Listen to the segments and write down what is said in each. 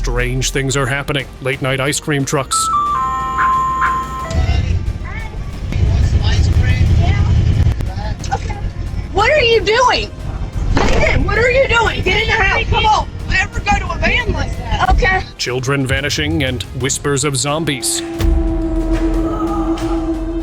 Strange things are happening. Late night ice cream trucks. What are you doing? What are you doing? Get in the house. Come on. Never go to a van like that. Okay. Children vanishing and whispers of zombies.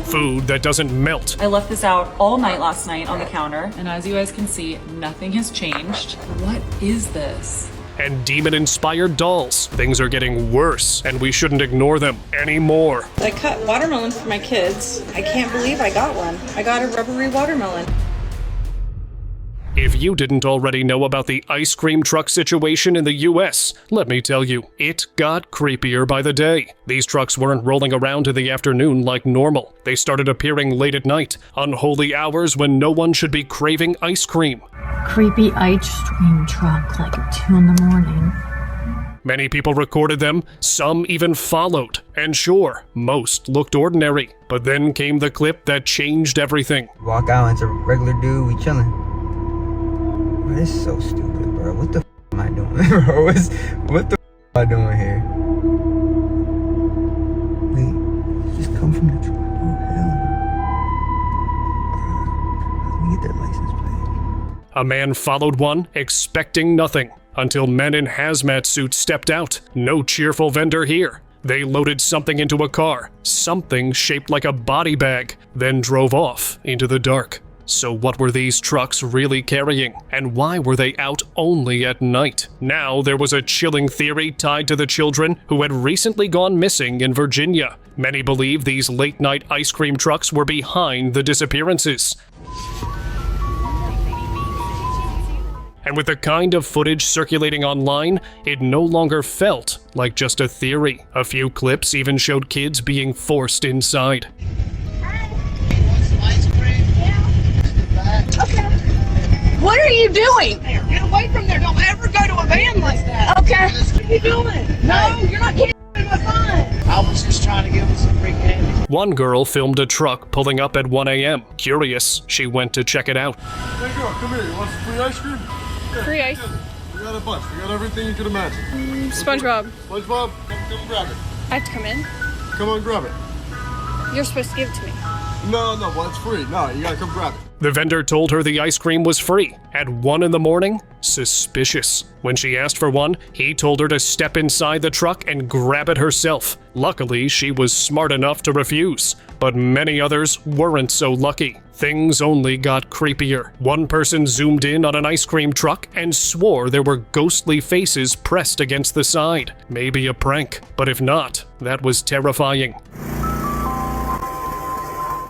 Food that doesn't melt. I left this out all night last night on the counter, and as you guys can see, nothing has changed. What is this? And demon-inspired dolls. Things are getting worse, and we shouldn't ignore them anymore. I cut watermelons for my kids. I can't believe I got one. I got a rubbery watermelon. If you didn't already know about the ice cream truck situation in the US, let me tell you, it got creepier by the day. These trucks weren't rolling around in the afternoon like normal. They started appearing late at night, unholy hours when no one should be craving ice cream. Creepy ice cream truck like at 2 in the morning. Many people recorded them, some even followed, and sure, most looked ordinary. But then came the clip that changed everything. Walk out, it's a regular dude, we chillin'. Bro, this is so stupid, bro. What the am I doing, bro? What the am I doing here? Wait, just come from the truck. Oh, hell no. Bro, let me get that license plate. A man followed one, expecting nothing, until men in hazmat suits stepped out. No cheerful vendor here. They loaded something into a car, something shaped like a body bag, then drove off into the dark. So what were these trucks really carrying? And why were they out only at night? Now there was a chilling theory tied to the children who had recently gone missing in Virginia. Many believe these late-night ice cream trucks were behind the disappearances. And with the kind of footage circulating online, it no longer felt like just a theory. A few clips even showed kids being forced inside. Okay. What are you doing? Get away from there. Don't ever go to a van like that. Okay. What are you doing? No, you're not getting my fun. I was just trying to give us some free candy. One girl filmed a truck pulling up at 1 a.m. Curious, she went to check it out. Hey girl, come here. You want some free ice cream? Yeah, Free ice. We got a bunch. We got everything you could imagine. SpongeBob. SpongeBob, come grab it. I have to come in? Come on, grab it. You're supposed to give it to me. No, well, it's free. No, you gotta come grab it. The vendor told her the ice cream was free. At 1 in the morning? Suspicious. When she asked for one, he told her to step inside the truck and grab it herself. Luckily, she was smart enough to refuse. But many others weren't so lucky. Things only got creepier. One person zoomed in on an ice cream truck and swore there were ghostly faces pressed against the side. Maybe a prank. But if not, that was terrifying.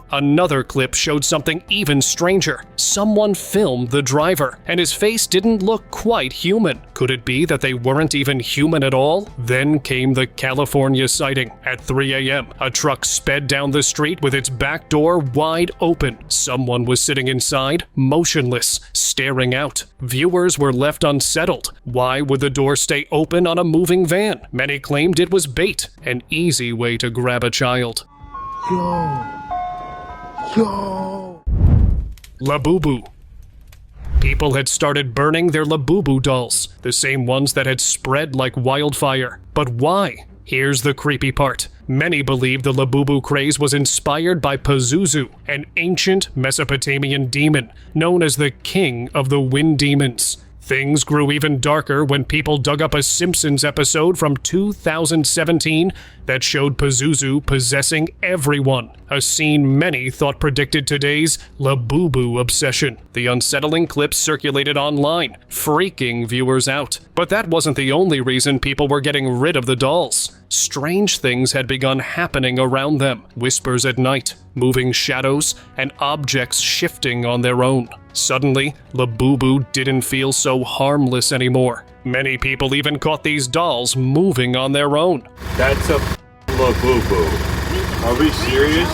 Another clip showed something even stranger. Someone filmed the driver, and his face didn't look quite human. Could it be that they weren't even human at all? Then came the California sighting. At 3 a.m., a truck sped down the street with its back door wide open. Someone was sitting inside, motionless, staring out. Viewers were left unsettled. Why would the door stay open on a moving van? Many claimed it was bait, an easy way to grab a child. Yo! Labubu. People had started burning their Labubu dolls, the same ones that had spread like wildfire. But why? Here's the creepy part. Many believe the Labubu craze was inspired by Pazuzu, an ancient Mesopotamian demon known as the king of the wind demons. Things grew even darker when people dug up a Simpsons episode from 2017 that showed Pazuzu possessing everyone, a scene many thought predicted today's Labubu obsession. The unsettling clips circulated online, freaking viewers out. But that wasn't the only reason people were getting rid of the dolls. Strange things had begun happening around them. Whispers at night, moving shadows, and objects shifting on their own. Suddenly, Labubu didn't feel so harmless anymore. Many people even caught these dolls moving on their own. That's a Labubu. Are we serious?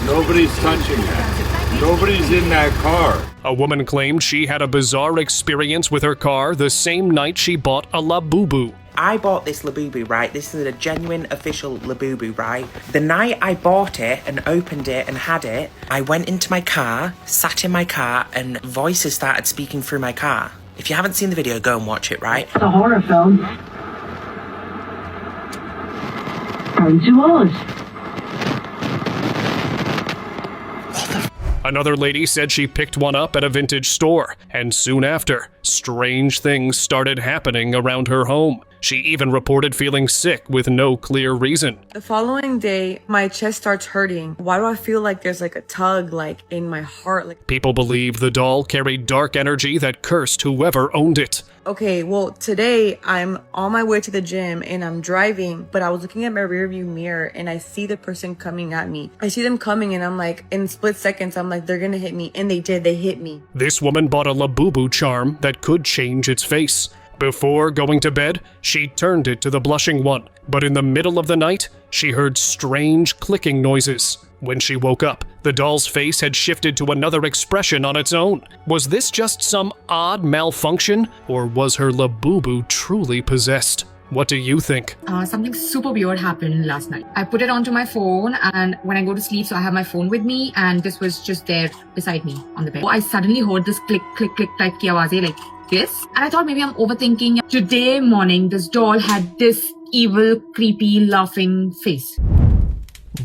Nobody's touching that. Nobody's in that car. A woman claimed she had a bizarre experience with her car the same night she bought a Labubu. I bought this Labubu, right? This is a genuine official Labubu, right? The night I bought it and opened it and had it, I went into my car, sat in my car, and voices started speaking through my car. If you haven't seen the video, go and watch it, right? It's a horror film. return to Oz. Another lady said she picked one up at a vintage store, and soon after, strange things started happening around her home. She even reported feeling sick with no clear reason. The following day, my chest starts hurting. Why do I feel like there's like a tug like in my heart? People believe the doll carried dark energy that cursed whoever owned it. Okay, well, today I'm on my way to the gym and I'm driving, but I was looking at my rearview mirror and I see the person coming at me. I see them coming and I'm like, in split seconds, I'm like, they're gonna hit me. And they did, they hit me. This woman bought a Labubu charm that could change its face. Before going to bed, she turned it to the blushing one, but in the middle of the night, she heard strange clicking noises. When she woke up, the doll's face had shifted to another expression on its own. Was this just some odd malfunction, or was her Labubu truly possessed? What do you think? Something super weird happened last night. I put it onto my phone, and when I go to sleep, so I have my phone with me, and this was just there beside me on the bed. I suddenly heard this click, click, click type ki aawaze like this, and I thought maybe I'm overthinking. Today morning, this doll had this evil, creepy, laughing face.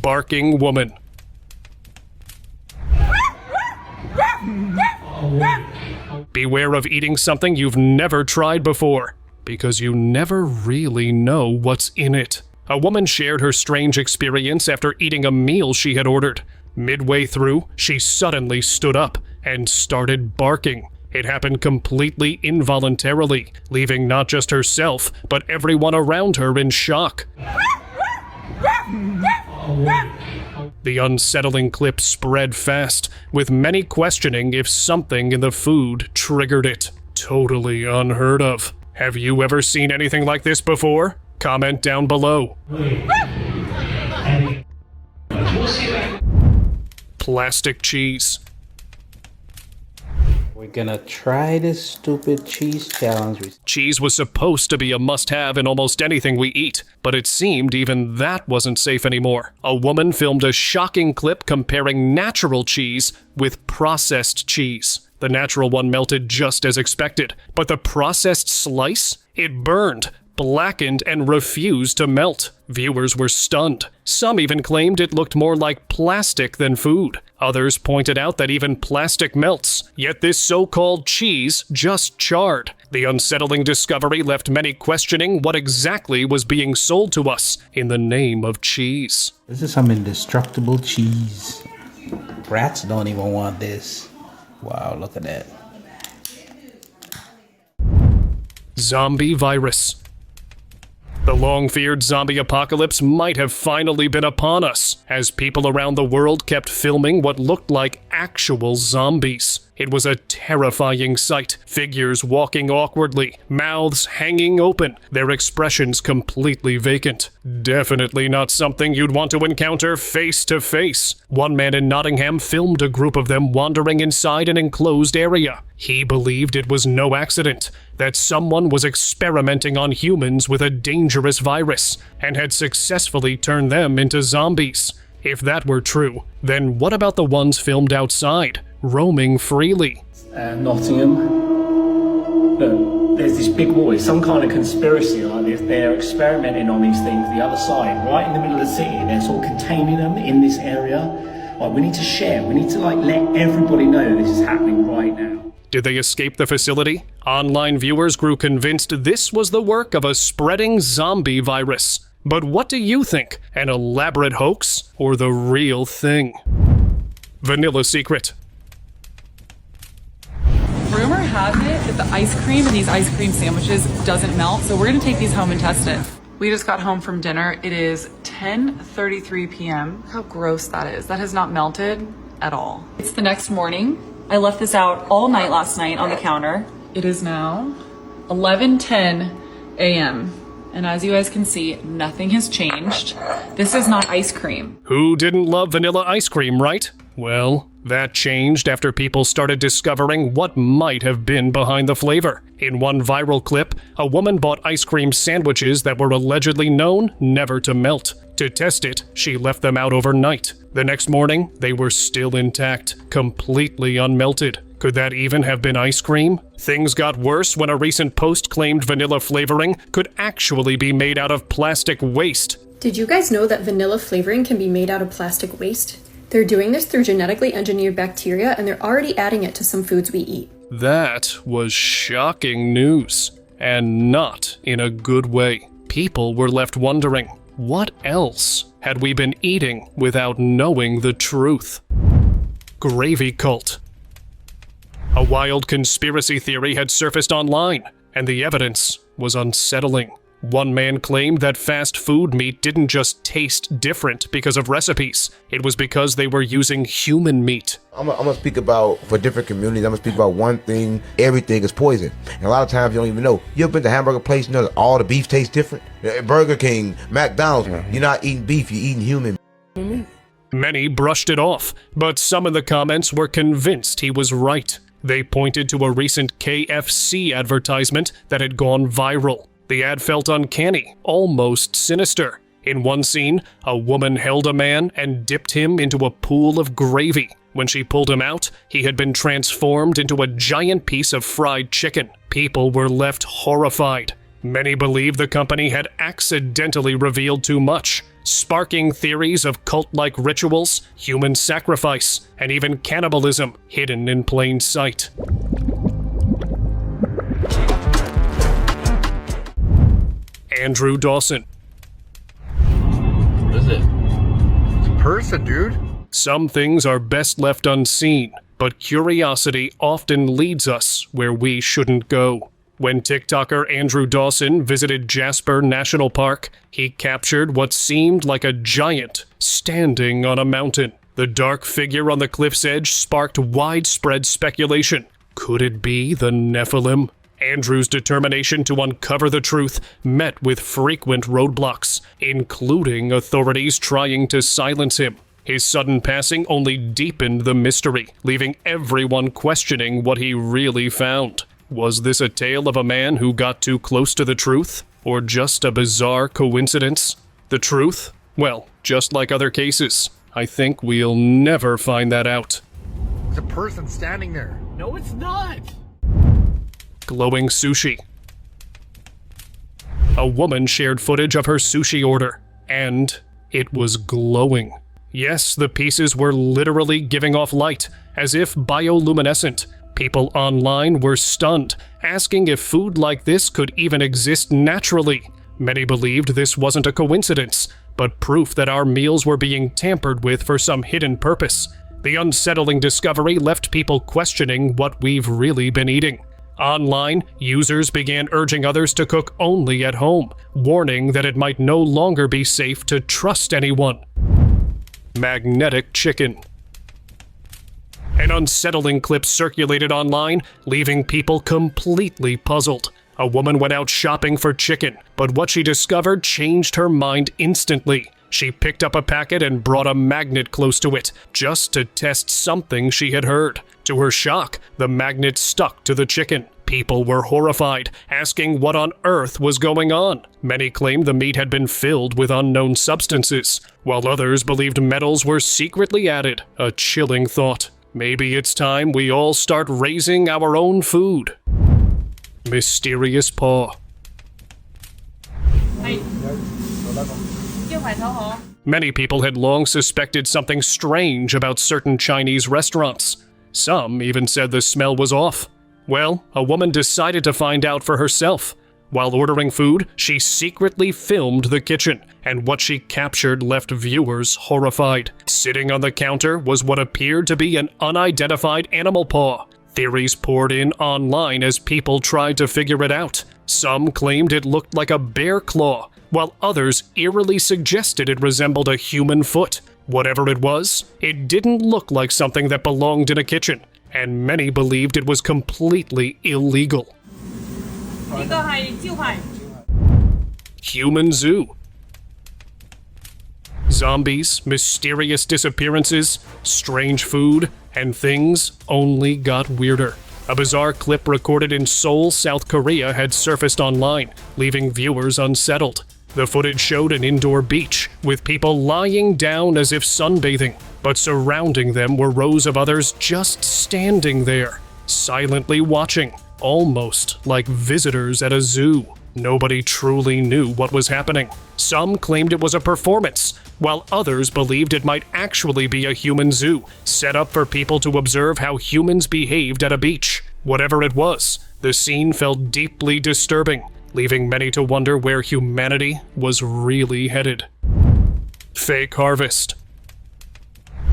Barking woman. Beware of eating something you've never tried before, because you never really know what's in it. A woman shared her strange experience after eating a meal she had ordered. Midway through, she suddenly stood up and started barking. It happened completely involuntarily, leaving not just herself, but everyone around her in shock. The unsettling clip spread fast, with many questioning if something in the food triggered it. Totally unheard of. Have you ever seen anything like this before? Comment down below. Plastic cheese. We're gonna try this stupid cheese challenge. Cheese was supposed to be a must-have in almost anything we eat, but it seemed even that wasn't safe anymore. A woman filmed a shocking clip comparing natural cheese with processed cheese. The natural one melted just as expected, but the processed slice? It burned, blackened, and refused to melt. Viewers were stunned. Some even claimed it looked more like plastic than food. Others pointed out that even plastic melts, yet this so-called cheese just charred. The unsettling discovery left many questioning what exactly was being sold to us in the name of cheese. This is some indestructible cheese. Rats don't even want this. Wow, look at that. Zombie virus. The long-feared zombie apocalypse might have finally been upon us, as people around the world kept filming what looked like actual zombies. It was a terrifying sight. Figures walking awkwardly, mouths hanging open, their expressions completely vacant. Definitely not something you'd want to encounter face to face. One man in Nottingham filmed a group of them wandering inside an enclosed area. He believed it was no accident, that someone was experimenting on humans with a dangerous virus and had successfully turned them into zombies. If that were true, then what about the ones filmed outside, roaming freely? Nottingham. Look, there's this big war. It's some kind of conspiracy like this. They're experimenting on these things the other side, right in the middle of the city. They're sort of containing them in this area. Like, we need to share. We need to let everybody know this is happening right now. Did they escape the facility? Online viewers grew convinced this was the work of a spreading zombie virus. But what do you think? An elaborate hoax or the real thing? Vanilla secret. Rumor has it that the ice cream in these ice cream sandwiches doesn't melt, so we're gonna take these home and test it. We just got home from dinner. It is 10:33 p.m. Look how gross that is. That has not melted at all. It's the next morning. I left this out all night last night on the counter. It is now 11:10 a.m. And as you guys can see, nothing has changed. This is not ice cream. Who didn't love vanilla ice cream, right? Well, that changed after people started discovering what might have been behind the flavor. In one viral clip, a woman bought ice cream sandwiches that were allegedly known never to melt. To test it, she left them out overnight. The next morning, they were still intact, completely unmelted. Could that even have been ice cream? Things got worse when a recent post claimed vanilla flavoring could actually be made out of plastic waste. Did you guys know that vanilla flavoring can be made out of plastic waste? They're doing this through genetically engineered bacteria, and they're already adding it to some foods we eat. That was shocking news, and not in a good way. People were left wondering, what else had we been eating without knowing the truth? Gravy cult. A wild conspiracy theory had surfaced online, and the evidence was unsettling. One man claimed that fast food meat didn't just taste different because of recipes. It was because they were using human meat. I'm gonna speak about, for different communities, I'm gonna speak about one thing: everything is poison. And a lot of times you don't even know. You ever been to a hamburger place, you know that all the beef tastes different? Burger King, McDonald's, you're not eating beef, you're eating human meat. Many brushed it off, but some in the comments were convinced he was right. They pointed to a recent KFC advertisement that had gone viral. The ad felt uncanny, almost sinister. In one scene, a woman held a man and dipped him into a pool of gravy. When she pulled him out, he had been transformed into a giant piece of fried chicken. People were left horrified. Many believe the company had accidentally revealed too much, sparking theories of cult-like rituals, human sacrifice, and even cannibalism hidden in plain sight. Andrew Dawson. What is it? It's a person, dude. Some things are best left unseen, but curiosity often leads us where we shouldn't go. When TikToker Andrew Dawson visited Jasper National Park, he captured what seemed like a giant standing on a mountain. The dark figure on the cliff's edge sparked widespread speculation. Could it be the Nephilim? Andrew's determination to uncover the truth met with frequent roadblocks, including authorities trying to silence him. His sudden passing only deepened the mystery, leaving everyone questioning what he really found. Was this a tale of a man who got too close to the truth, or just a bizarre coincidence? The truth? Well, just like other cases, I think we'll never find that out. It's a person standing there. No, it's not. Glowing sushi. A woman shared footage of her sushi order, and it was glowing. Yes, the pieces were literally giving off light, as if bioluminescent. People online were stunned, asking if food like this could even exist naturally. Many believed this wasn't a coincidence, but proof that our meals were being tampered with for some hidden purpose. The unsettling discovery left people questioning what we've really been eating. Online, users began urging others to cook only at home, warning that it might no longer be safe to trust anyone. Magnetic chicken. An unsettling clip circulated online, leaving people completely puzzled. A woman went out shopping for chicken, but what she discovered changed her mind instantly. She picked up a packet and brought a magnet close to it, just to test something she had heard. To her shock, the magnet stuck to the chicken. People were horrified, asking what on earth was going on. Many claimed the meat had been filled with unknown substances, while others believed metals were secretly added. A chilling thought. Maybe it's time we all start raising our own food. Mysterious paw. Many people had long suspected something strange about certain Chinese restaurants. Some even said the smell was off. Well, a woman decided to find out for herself. While ordering food, she secretly filmed the kitchen, and what she captured left viewers horrified. Sitting on the counter was what appeared to be an unidentified animal paw. Theories poured in online as people tried to figure it out. Some claimed it looked like a bear claw, while others eerily suggested it resembled a human foot. Whatever it was, it didn't look like something that belonged in a kitchen, and many believed it was completely illegal. Human zoo. Zombies, mysterious disappearances, strange food, and things only got weirder. A bizarre clip recorded in Seoul, South Korea had surfaced online, leaving viewers unsettled. The footage showed an indoor beach, with people lying down as if sunbathing, but surrounding them were rows of others just standing there, silently watching, almost like visitors at a zoo. Nobody truly knew what was happening. Some claimed it was a performance, while others believed it might actually be a human zoo, set up for people to observe how humans behaved at a beach. Whatever it was, the scene felt deeply disturbing, leaving many to wonder where humanity was really headed. Fake harvest.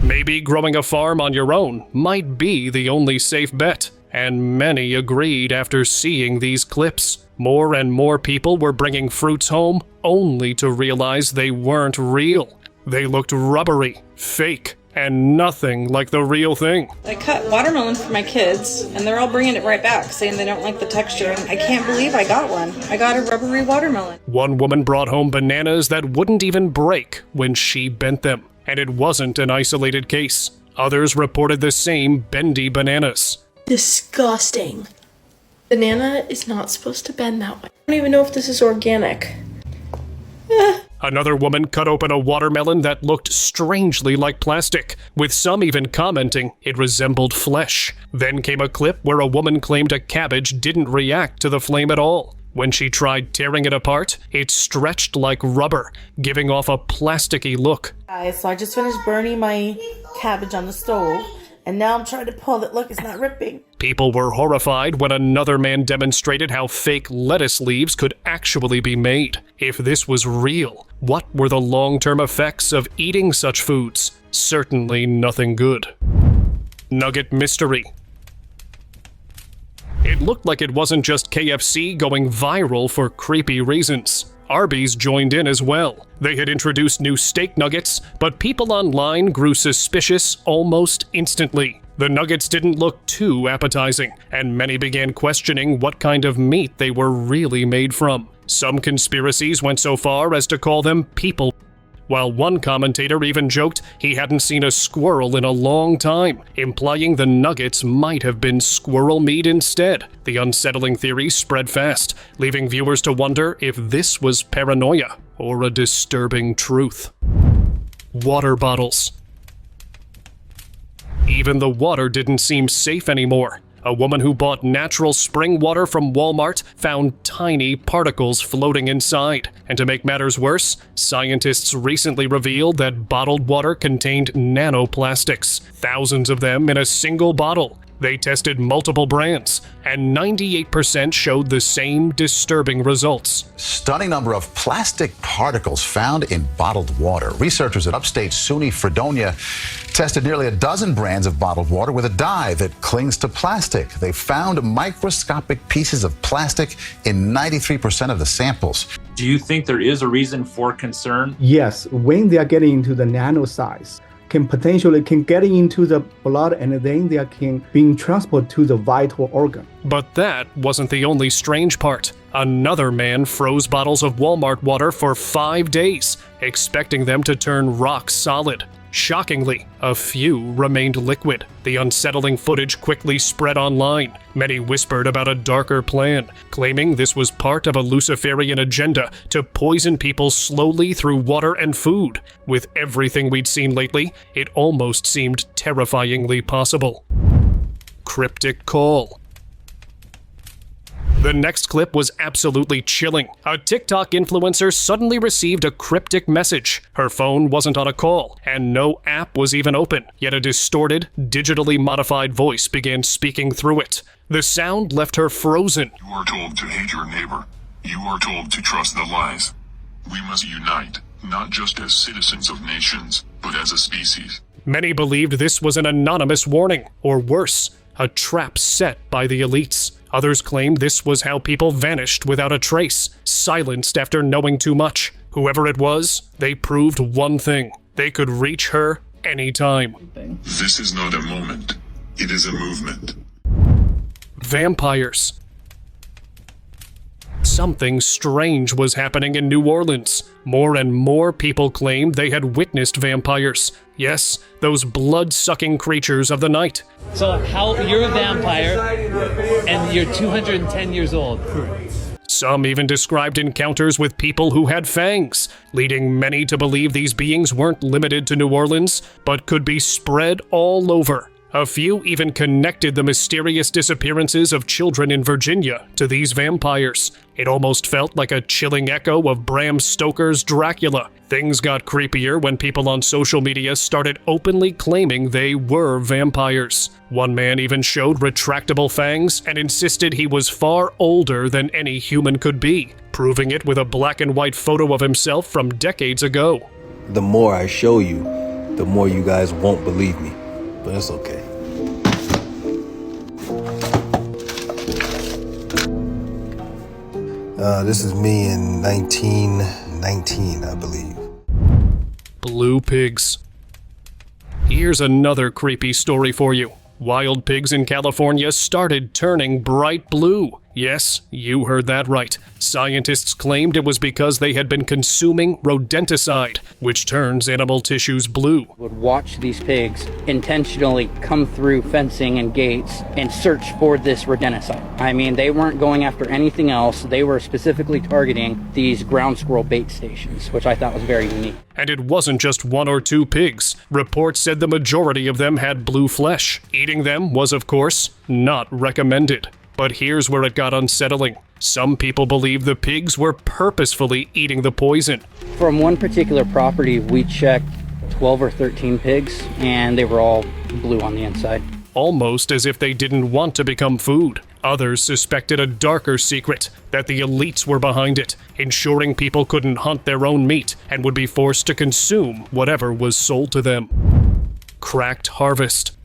Maybe growing a farm on your own might be the only safe bet, and many agreed after seeing these clips. More and more people were bringing fruits home only to realize they weren't real. They looked rubbery, fake, and nothing like the real thing. I cut watermelon for my kids, and they're all bringing it right back, saying they don't like the texture. And I can't believe I got one. I got a rubbery watermelon. One woman brought home bananas that wouldn't even break when she bent them. And it wasn't an isolated case. Others reported the same bendy bananas. Disgusting. Banana is not supposed to bend that way. I don't even know if this is organic. Another woman cut open a watermelon that looked strangely like plastic, with some even commenting it resembled flesh. Then came a clip where a woman claimed a cabbage didn't react to the flame at all. When she tried tearing it apart, it stretched like rubber, giving off a plasticky look. Guys, so I just finished burning my cabbage on the stove, and now I'm trying to pull it. Look, it's not ripping. People were horrified when another man demonstrated how fake lettuce leaves could actually be made. If this was real, what were the long-term effects of eating such foods? Certainly nothing good. Nugget mystery. It looked like it wasn't just KFC going viral for creepy reasons. Arby's joined in as well. They had introduced new steak nuggets, but people online grew suspicious almost instantly. The nuggets didn't look too appetizing, and many began questioning what kind of meat they were really made from. Some conspiracies went so far as to call them people, while one commentator even joked he hadn't seen a squirrel in a long time, implying the nuggets might have been squirrel meat instead. The unsettling theory spread fast, leaving viewers to wonder if this was paranoia or a disturbing truth. Water bottles. Even the water didn't seem safe anymore. A woman who bought natural spring water from Walmart found tiny particles floating inside. And to make matters worse, scientists recently revealed that bottled water contained nanoplastics, thousands of them in a single bottle. They tested multiple brands, and 98% showed the same disturbing results. Stunning number of plastic particles found in bottled water. Researchers at upstate SUNY Fredonia tested nearly a dozen brands of bottled water with a dye that clings to plastic. They found microscopic pieces of plastic in 93% of the samples. Do you think there is a reason for concern? Yes, when they are getting into the nano size, can get into the blood, and then they can be transported to the vital organ. But that wasn't the only strange part. Another man froze bottles of Walmart water for 5 days, expecting them to turn rock solid. Shockingly, a few remained liquid. The unsettling footage quickly spread online. Many whispered about a darker plan, claiming this was part of a Luciferian agenda to poison people slowly through water and food. With everything we'd seen lately, it almost seemed terrifyingly possible. Cryptic call. The next clip was absolutely chilling. A TikTok influencer suddenly received a cryptic message. Her phone wasn't on a call, and no app was even open, yet a distorted, digitally modified voice began speaking through it. The sound left her frozen. You are told to hate your neighbor. You are told to trust the lies. We must unite, not just as citizens of nations, but as a species. Many believed this was an anonymous warning, or worse, a trap set by the elites. Others claimed this was how people vanished without a trace, silenced after knowing too much. Whoever it was, they proved one thing. They could reach her anytime. This is not a moment. It is a movement. Vampires. Something strange was happening in New Orleans. More and more people claimed they had witnessed vampires. Yes, those blood-sucking creatures of the night. So you're a vampire, and you're 210 years old. Some even described encounters with people who had fangs, leading many to believe these beings weren't limited to New Orleans, but could be spread all over. A few even connected the mysterious disappearances of children in Virginia to these vampires. It almost felt like a chilling echo of Bram Stoker's Dracula. Things got creepier when people on social media started openly claiming they were vampires. One man even showed retractable fangs and insisted he was far older than any human could be, proving it with a black and white photo of himself from decades ago. The more I show you, the more you guys won't believe me, but it's okay. This is me in 1919, I believe. Blue pigs. Here's another creepy story for you. Wild pigs in California started turning bright blue. Yes, you heard that right. Scientists claimed it was because they had been consuming rodenticide, which turns animal tissues blue. Would watch these pigs intentionally come through fencing and gates and search for this rodenticide. I mean, they weren't going after anything else. They were specifically targeting these ground squirrel bait stations, which I thought was very unique. And it wasn't just 1 or 2 pigs. Reports said the majority of them had blue flesh. Eating them was, of course, not recommended. But here's where it got unsettling. Some people believe the pigs were purposefully eating the poison. From one particular property, we checked 12 or 13 pigs, and they were all blue on the inside. Almost as if they didn't want to become food. Others suspected a darker secret, that the elites were behind it, ensuring people couldn't hunt their own meat and would be forced to consume whatever was sold to them. Cracked harvest.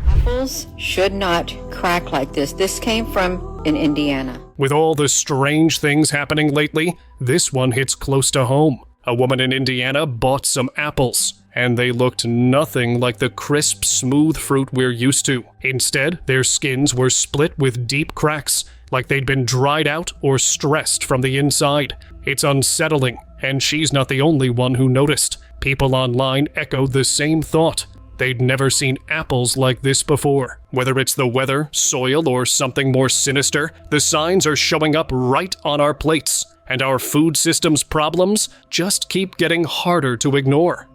Apples should not crack like this. This came from in Indiana. With all the strange things happening lately, this one hits close to home. A woman in Indiana bought some apples, and they looked nothing like the crisp, smooth fruit we're used to. Instead, their skins were split with deep cracks, like they'd been dried out or stressed from the inside. It's unsettling, and she's not the only one who noticed. People online echoed the same thought. They'd never seen apples like this before. Whether it's the weather, soil, or something more sinister, the signs are showing up right on our plates, and our food system's problems just keep getting harder to ignore.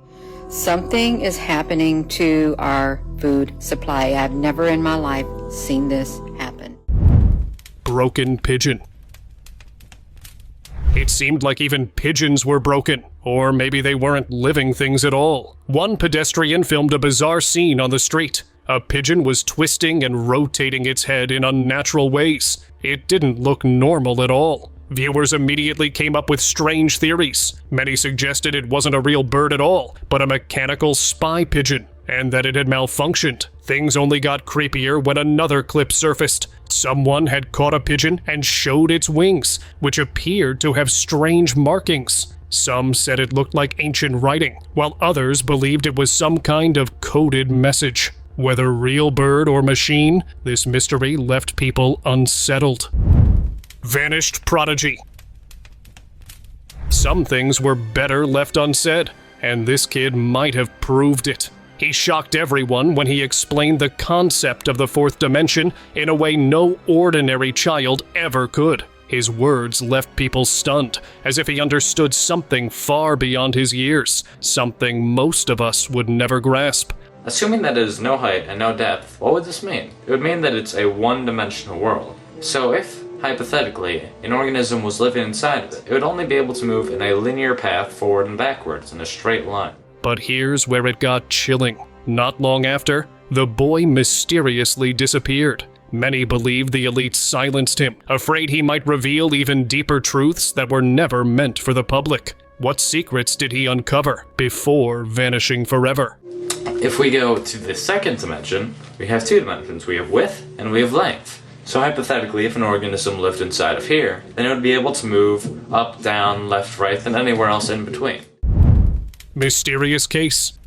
Something is happening to our food supply. I've never in my life seen this happen. Broken pigeon. It seemed like even pigeons were broken, or maybe they weren't living things at all. One pedestrian filmed a bizarre scene on the street. A pigeon was twisting and rotating its head in unnatural ways. It didn't look normal at all. Viewers immediately came up with strange theories. Many suggested it wasn't a real bird at all, but a mechanical spy pigeon, and that it had malfunctioned. Things only got creepier when another clip surfaced. Someone had caught a pigeon and showed its wings, which appeared to have strange markings. Some said it looked like ancient writing, while others believed it was some kind of coded message. Whether real bird or machine, this mystery left people unsettled. Vanished prodigy. Some things were better left unsaid, and this kid might have proved it. He shocked everyone when he explained the concept of the fourth dimension in a way no ordinary child ever could. His words left people stunned, as if he understood something far beyond his years, something most of us would never grasp. Assuming that it is no height and no depth, what would this mean? It would mean that it's a one-dimensional world. So if, hypothetically, an organism was living inside of it, it would only be able to move in a linear path forward and backwards in a straight line. But here's where it got chilling. Not long after, the boy mysteriously disappeared. Many believed the elites silenced him, afraid he might reveal even deeper truths that were never meant for the public. What secrets did he uncover before vanishing forever? If we go to the second dimension, we have 2 dimensions. We have width and we have length. So hypothetically, if an organism lived inside of here, then it would be able to move up, down, left, right, and anywhere else in between. Mysterious case.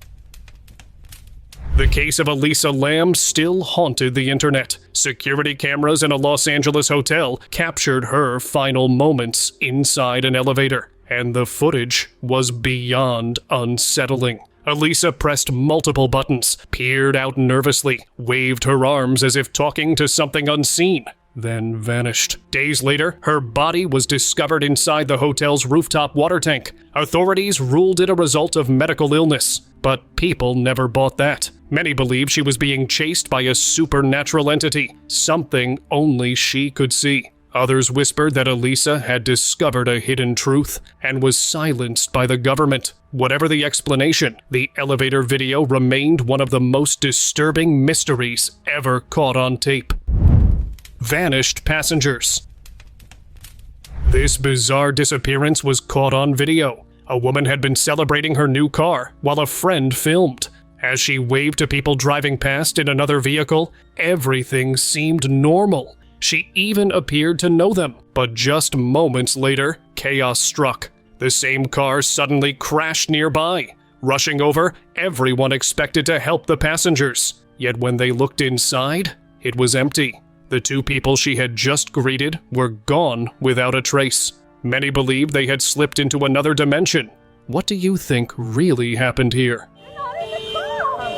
The case of Elisa Lam still haunted the internet. Security cameras in a Los Angeles hotel captured her final moments inside an elevator, and the footage was beyond unsettling. Elisa pressed multiple buttons, peered out nervously, waved her arms as if talking to something unseen. then vanished. Days later, her body was discovered inside the hotel's rooftop water tank. Authorities ruled it a result of medical illness, but people never bought that. Many believe she was being chased by a supernatural entity, something only she could see. Others whispered that Elisa had discovered a hidden truth and was silenced by the government. Whatever the explanation, the elevator video remained one of the most disturbing mysteries ever caught on tape. Vanished passengers. This bizarre disappearance was caught on video. A woman had been celebrating her new car while a friend filmed. As she waved to people driving past in another vehicle, everything seemed normal. She even appeared to know them, but just moments later, chaos struck. The same car suddenly crashed nearby. Rushing over, everyone expected to help the passengers. Yet when they looked inside, it was empty. The two people she had just greeted were gone without a trace. Many believed they had slipped into another dimension. What do you think really happened here?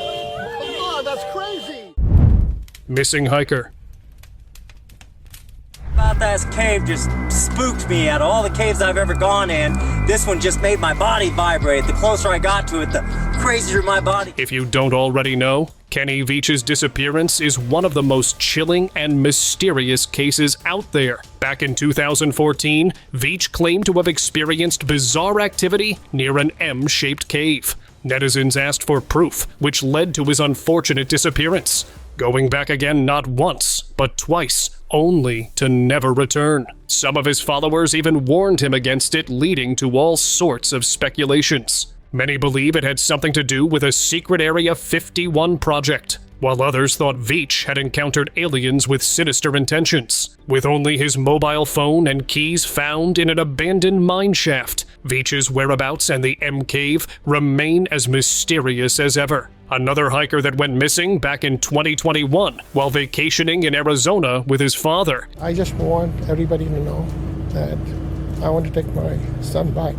Oh, that's crazy! Missing hiker. About that cave just spooked me. Out of all the caves I've ever gone in, this one just made my body vibrate. The closer I got to it, the crazier my body. If you don't already know, Kenny Veach's disappearance is one of the most chilling and mysterious cases out there. Back in 2014, Veach claimed to have experienced bizarre activity near an M-shaped cave. Netizens asked for proof, which led to his unfortunate disappearance. Going back again not once, but twice, only to never return. Some of his followers even warned him against it, leading to all sorts of speculations. Many believe it had something to do with a secret Area 51 project, while others thought Veach had encountered aliens with sinister intentions. With only his mobile phone and keys found in an abandoned mine shaft, Veach's whereabouts and the M Cave remain as mysterious as ever. Another hiker that went missing back in 2021 while vacationing in Arizona with his father. I just want everybody to know that I want to take my son back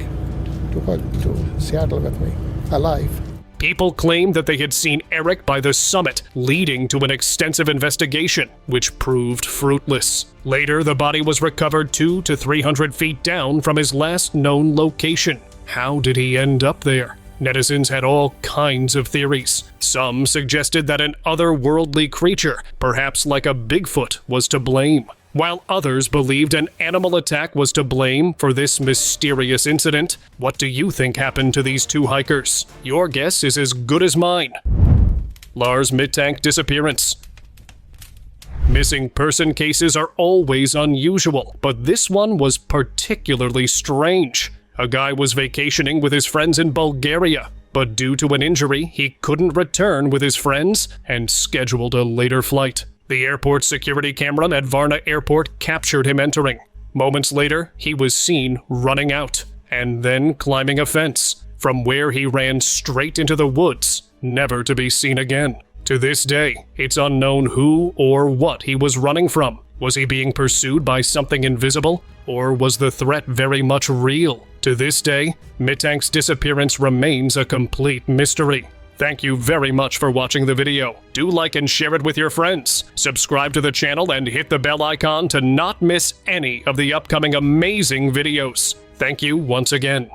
to Seattle with me, alive. People claimed that they had seen Eric by the summit, leading to an extensive investigation, which proved fruitless. Later, the body was recovered 200 to 300 feet down from his last known location. How did he end up there? Netizens had all kinds of theories. Some suggested that an otherworldly creature, perhaps like a Bigfoot, was to blame, while others believed an animal attack was to blame for this mysterious incident. What do you think happened to these two hikers? Your guess is as good as mine. Lars Mittank disappearance. Missing person cases are always unusual, but this one was particularly strange. A guy was vacationing with his friends in Bulgaria, but due to an injury, he couldn't return with his friends and scheduled a later flight. The airport security camera at Varna Airport captured him entering. Moments later, he was seen running out and then climbing a fence, from where he ran straight into the woods, never to be seen again. To this day, it's unknown who or what he was running from. Was he being pursued by something invisible, or was the threat very much real? To this day, Mittank's disappearance remains a complete mystery. Thank you very much for watching the video. Do like and share it with your friends. Subscribe to the channel and hit the bell icon to not miss any of the upcoming amazing videos. Thank you once again.